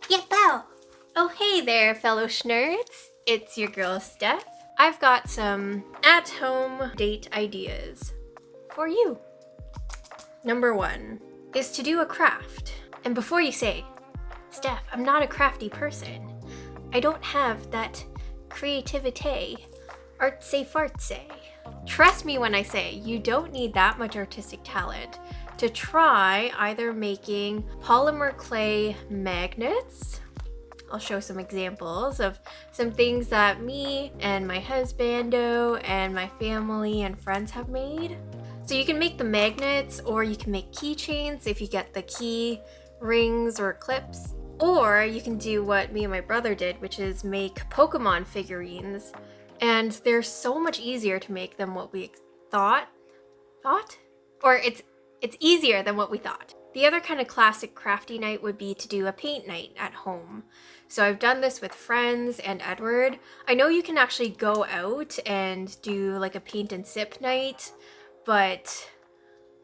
Yippoo! Oh hey there, fellow shnerds. It's your girl Steph. I've got some at-home date ideas for you. Number 1 is to do a craft. And before you say, Steph, I'm not a crafty person. I don't have that creativity, artsy fartsy. Trust me when I say you don't need that much artistic talent to try either making polymer clay magnets. I'll show some examples of some things that me and my husbando and my family and friends have made. So you can make the magnets, or you can make keychains if you get the key rings or clips. Or you can do what me and my brother did, which is make Pokemon figurines. And they're so much easier to make than what we thought? Or it's easier than what we thought. The other kind of classic crafty night would be to do a paint night at home. So I've done this with friends and Edward. I know you can actually go out and do like a paint and sip night, but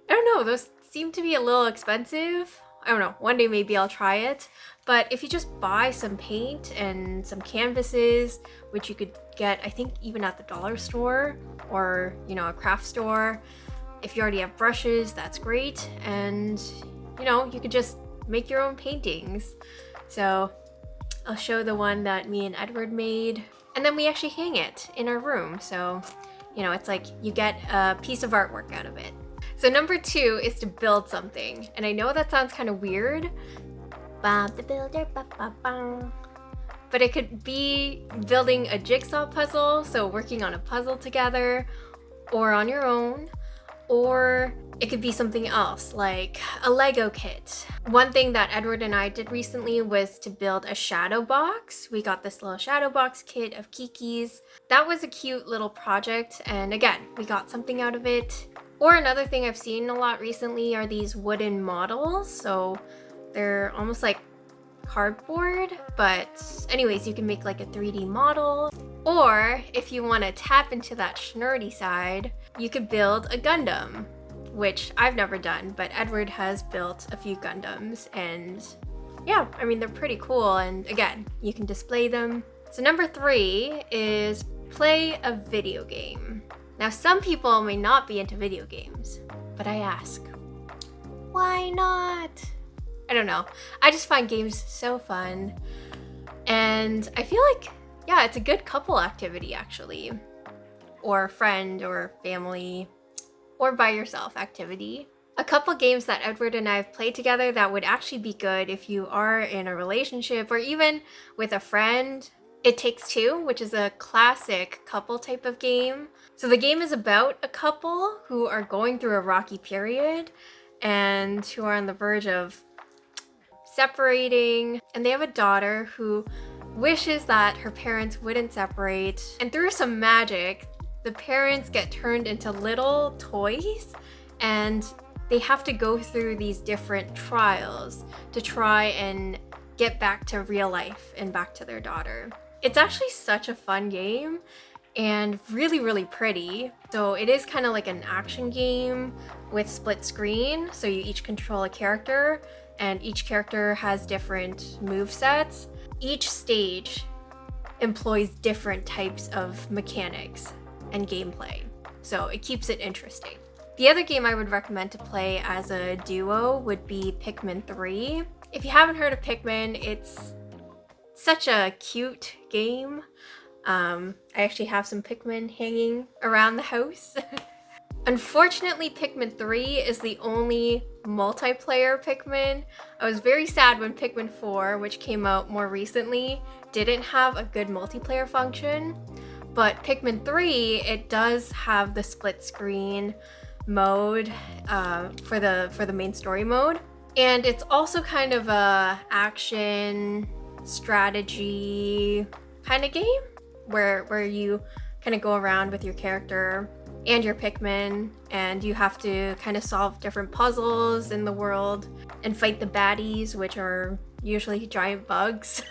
I don't know, those seem to be a little expensive. I don't know, one day maybe I'll try it. But if you just buy some paint and some canvases, which you could get, I think, even at the dollar store or, a craft store. If you already have brushes, that's great. And, you could just make your own paintings. So I'll show the one that me and Edward made. And then we actually hang it in our room. So, it's like you get a piece of artwork out of it. So number 2 is to build something. And I know that sounds kind of weird. Bob the Builder, but it could be building a jigsaw puzzle, so working on a puzzle together, or on your own, or it could be something else, like a Lego kit. One thing that Edward and I did recently was to build a shadow box. We got this little shadow box kit of Kiki's. That was a cute little project, and again, we got something out of it. Or another thing I've seen a lot recently are these wooden models, so they're almost like cardboard, but anyways, you can make like a 3D model. Or if you want to tap into that shnerdy side, you could build a Gundam, which I've never done, but Edward has built a few Gundams, and yeah, they're pretty cool, and again, you can display them. So number 3 is play a video game. Now, some people may not be into video games, but I ask, why not? I don't know. I just find games so fun. And I feel like, yeah, it's a good couple activity actually. Or friend or family or by yourself activity. A couple games that Edward and I have played together that would actually be good if you are in a relationship or even with a friend. It Takes Two, which is a classic couple type of game. So the game is about a couple who are going through a rocky period and who are on the verge of separating, and they have a daughter who wishes that her parents wouldn't separate, and through some magic the parents get turned into little toys, and they have to go through these different trials to try and get back to real life and back to their daughter. It's actually such a fun game and really, really pretty. So it is kind of like an action game with split screen, so you each control a character, and each character has different move sets. Each stage employs different types of mechanics and gameplay, so it keeps it interesting. The other game I would recommend to play as a duo would be Pikmin 3. If you haven't heard of Pikmin, it's such a cute game. I actually have some Pikmin hanging around the house. Unfortunately, Pikmin 3 is the only multiplayer Pikmin. I was very sad when Pikmin 4, which came out more recently, didn't have a good multiplayer function. But Pikmin 3, it does have the split screen mode for the main story mode. And it's also kind of a action strategy kind of game where you kind of go around with your character and your Pikmin, and you have to kind of solve different puzzles in the world and fight the baddies, which are usually giant bugs.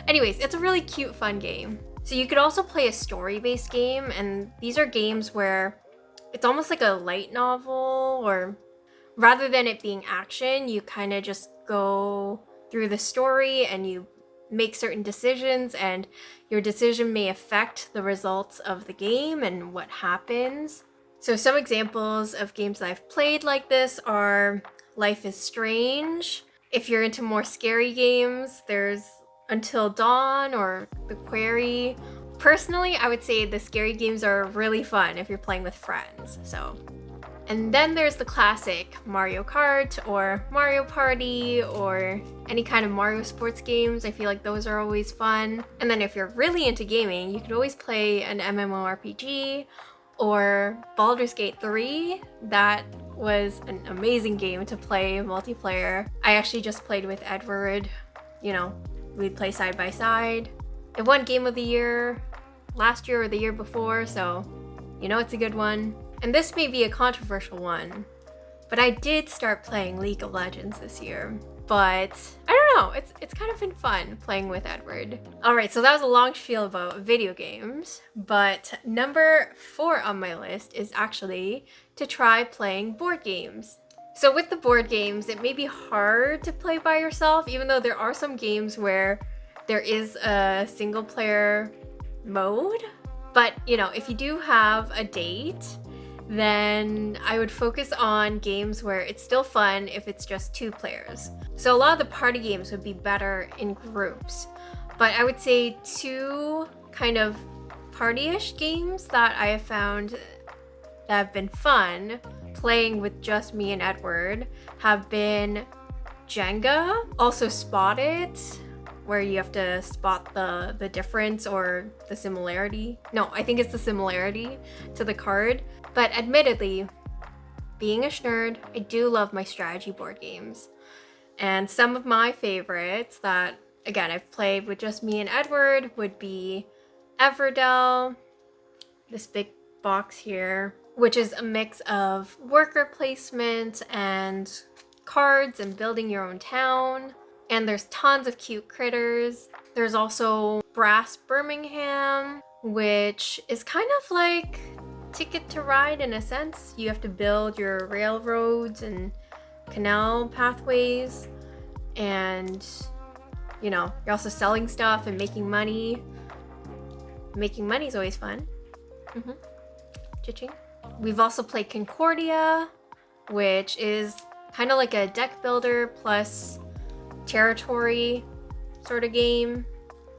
Anyways, it's a really cute, fun game. So you could also play a story-based game, and these are games where it's almost like a light novel, or rather than it being action, you kind of just go through the story and you make certain decisions, and your decision may affect the results of the game and what happens. So some examples of games that I've played like this are Life is Strange. If you're into more scary games, there's Until Dawn or The Quarry. Personally, I would say the scary games are really fun if you're playing with friends. And then there's the classic Mario Kart or Mario Party or any kind of Mario sports games. I feel like those are always fun. And then if you're really into gaming, you could always play an MMORPG or Baldur's Gate 3. That was an amazing game to play multiplayer. I actually just played with Edward. You know, we'd play side by side. It won Game of the Year last year or the year before, so you know it's a good one. And this may be a controversial one, but I did start playing League of Legends this year. But I don't know, it's kind of been fun playing with Edward. All right, so that was a long spiel about video games, but number 4 on my list is actually to try playing board games. So with the board games, it may be hard to play by yourself, even though there are some games where there is a single player mode. But you know, if you do have a date, then I would focus on games where it's still fun if it's just 2 players. So a lot of the party games would be better in groups, but I would say 2 kind of party-ish games that I have found that have been fun playing with just me and Edward have been Jenga, also Spot It, where you have to spot the difference or the similarity. No, I think it's the similarity to the card. But admittedly, being a shnerd, I do love my strategy board games. And some of my favorites that, again, I've played with just me and Edward would be Everdell, this big box here, which is a mix of worker placement and cards and building your own town. And there's tons of cute critters. There's also Brass Birmingham, which is kind of like Ticket to Ride in a sense. You have to build your railroads and canal pathways, and you know, you're also selling stuff and making money. Making money is always fun. Cha-ching. We've also played Concordia, which is kind of like a deck builder plus territory sort of game.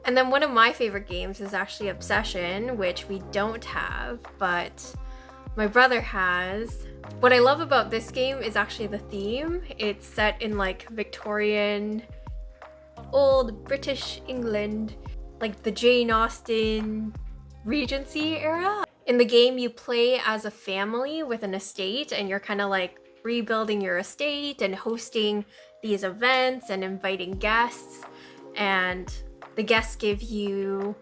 And then one of my favorite games is actually Obsession, which we don't have, but my brother has. What I love about this game is actually the theme. It's set in like Victorian, old British England, like the Jane Austen Regency era. In the game, you play as a family with an estate, and you're kind of like rebuilding your estate and hosting these events and inviting guests, and the guests give you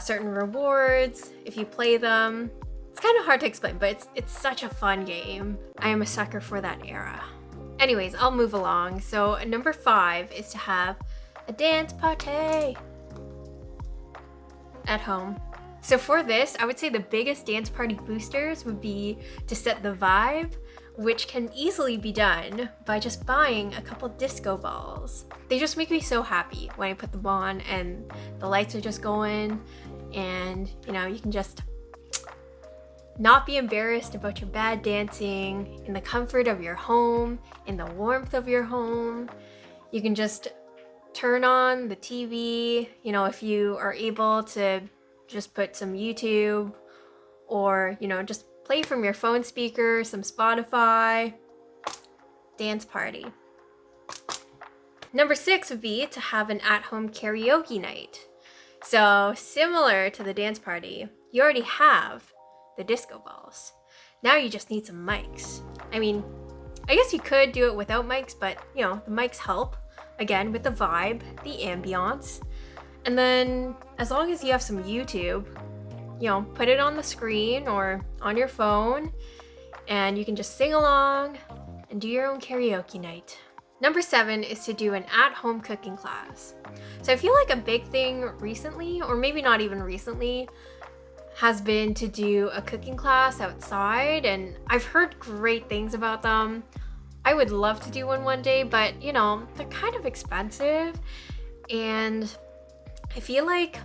certain rewards if you play them. It's kind of hard to explain, but it's such a fun game. I am a sucker for that era. Anyways, I'll move along. So number 5 is to have a dance party at home. So for this, I would say the biggest dance party boosters would be to set the vibe, which can easily be done by just buying a couple disco balls. They just make me so happy when I put them on and the lights are just going, and you know, you can just not be embarrassed about your bad dancing in the comfort of your home, in the warmth of your home. You can just turn on the TV, you know, if you are able to just put some YouTube, or you know, just play from your phone speaker, some Spotify. Dance party. Number 6 would be to have an at-home karaoke night. So similar to the dance party, you already have the disco balls. Now you just need some mics. I mean, I guess you could do it without mics, but you know, the mics help, again, with the vibe, the ambiance. And then as long as you have some YouTube, you know, put it on the screen or on your phone, and you can just sing along and do your own karaoke night. Number 7 is to do an at-home cooking class. So I feel like a big thing recently, or maybe not even recently, has been to do a cooking class outside, and I've heard great things about them. I would love to do one day, but you know, they're kind of expensive, and I feel like,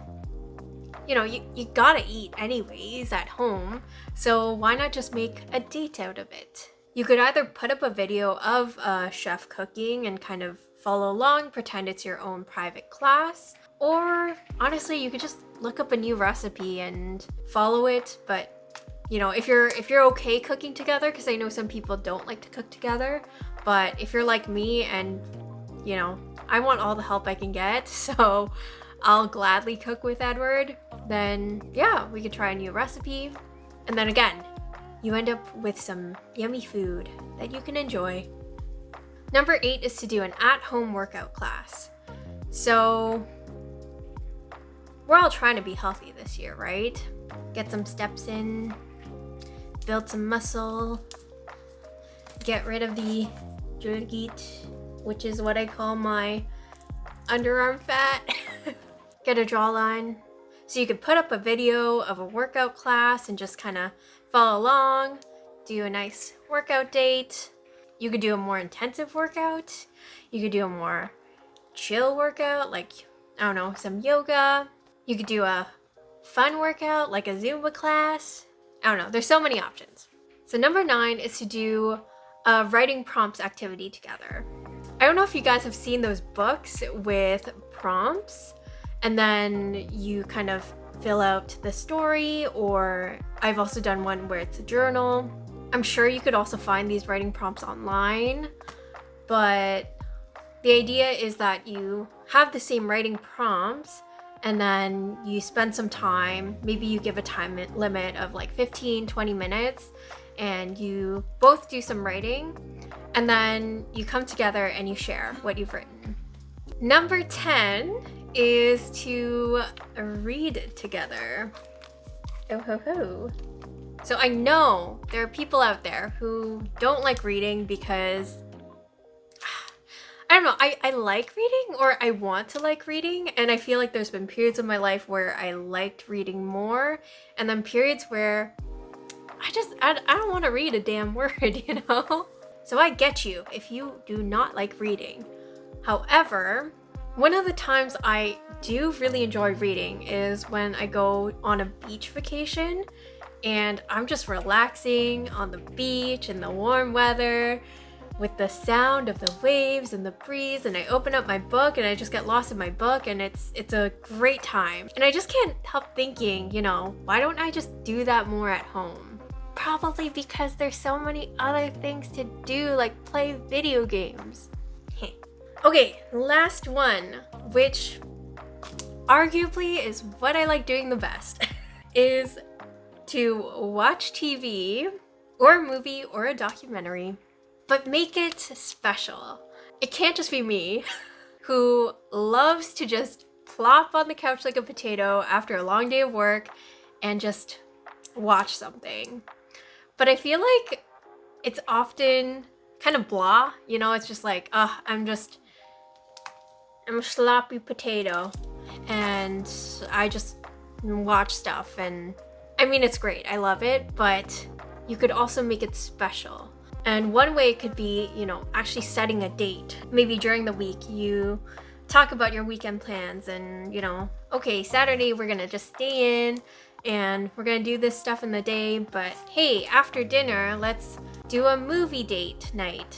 you know, you gotta eat anyways at home, so why not just make a date out of it? You could either put up a video of a chef cooking and kind of follow along, pretend it's your own private class, or honestly, you could just look up a new recipe and follow it. But you know, if you're okay cooking together, because I know some people don't like to cook together, but if you're like me and you know, I want all the help I can get, so I'll gladly cook with Edward, then yeah, we could try a new recipe. And then again, you end up with some yummy food that you can enjoy. Number 8 is to do an at-home workout class. So we're all trying to be healthy this year, right? Get some steps in, build some muscle, get rid of the jurgit, which is what I call my underarm fat. Get a jawline. So you could put up a video of a workout class and just kind of follow along, do a nice workout date. You could do a more intensive workout. You could do a more chill workout, like, I don't know, some yoga. You could do a fun workout, like a Zumba class. I don't know, there's so many options. So number 9 is to do a writing prompts activity together. I don't know if you guys have seen those books with prompts, and then you kind of fill out the story, or I've also done one where it's a journal. I'm sure you could also find these writing prompts online, but the idea is that you have the same writing prompts and then you spend some time, maybe you give a time limit of like 15-20 minutes, and you both do some writing, and then you come together and you share what you've written. Number 10 is to read together. Oh ho ho. So I know there are people out there who don't like reading because, I don't know, I like reading, or I want to like reading, and I feel like there's been periods of my life where I liked reading more, and then periods where I don't want to read a damn word, you know? So I get you if you do not like reading. However, one of the times I do really enjoy reading is when I go on a beach vacation and I'm just relaxing on the beach in the warm weather with the sound of the waves and the breeze, and I open up my book and I just get lost in my book, and it's a great time. And I just can't help thinking, you know, why don't I just do that more at home? Probably because there's so many other things to do, like play video games. Okay, last one, which arguably is what I like doing the best, is to watch TV or a movie or a documentary, but make it special. It can't just be me who loves to just plop on the couch like a potato after a long day of work and just watch something. But I feel like it's often kind of blah, you know, it's just like, I'm a sloppy potato and I just watch stuff, and I mean, it's great, I love it, but you could also make it special. And one way could be, you know, actually setting a date. Maybe during the week you talk about your weekend plans and, you know, okay, Saturday we're gonna just stay in and we're gonna do this stuff in the day, but hey, after dinner, let's do a movie date night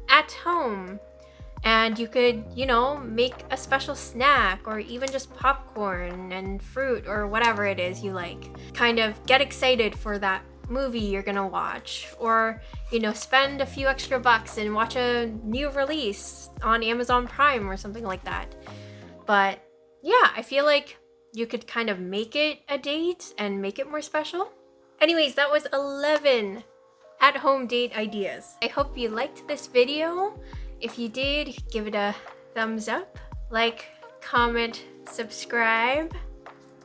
at home. And you could, you know, make a special snack or even just popcorn and fruit or whatever it is you like. Kind of get excited for that movie you're gonna watch, or, you know, spend a few extra bucks and watch a new release on Amazon Prime or something like that. But yeah, I feel like you could kind of make it a date and make it more special. Anyways, that was 11 at-home date ideas. I hope you liked this video. If you did, give it a thumbs up, like, comment, subscribe,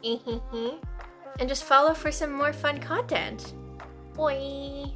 and just follow for some more fun content. Bye!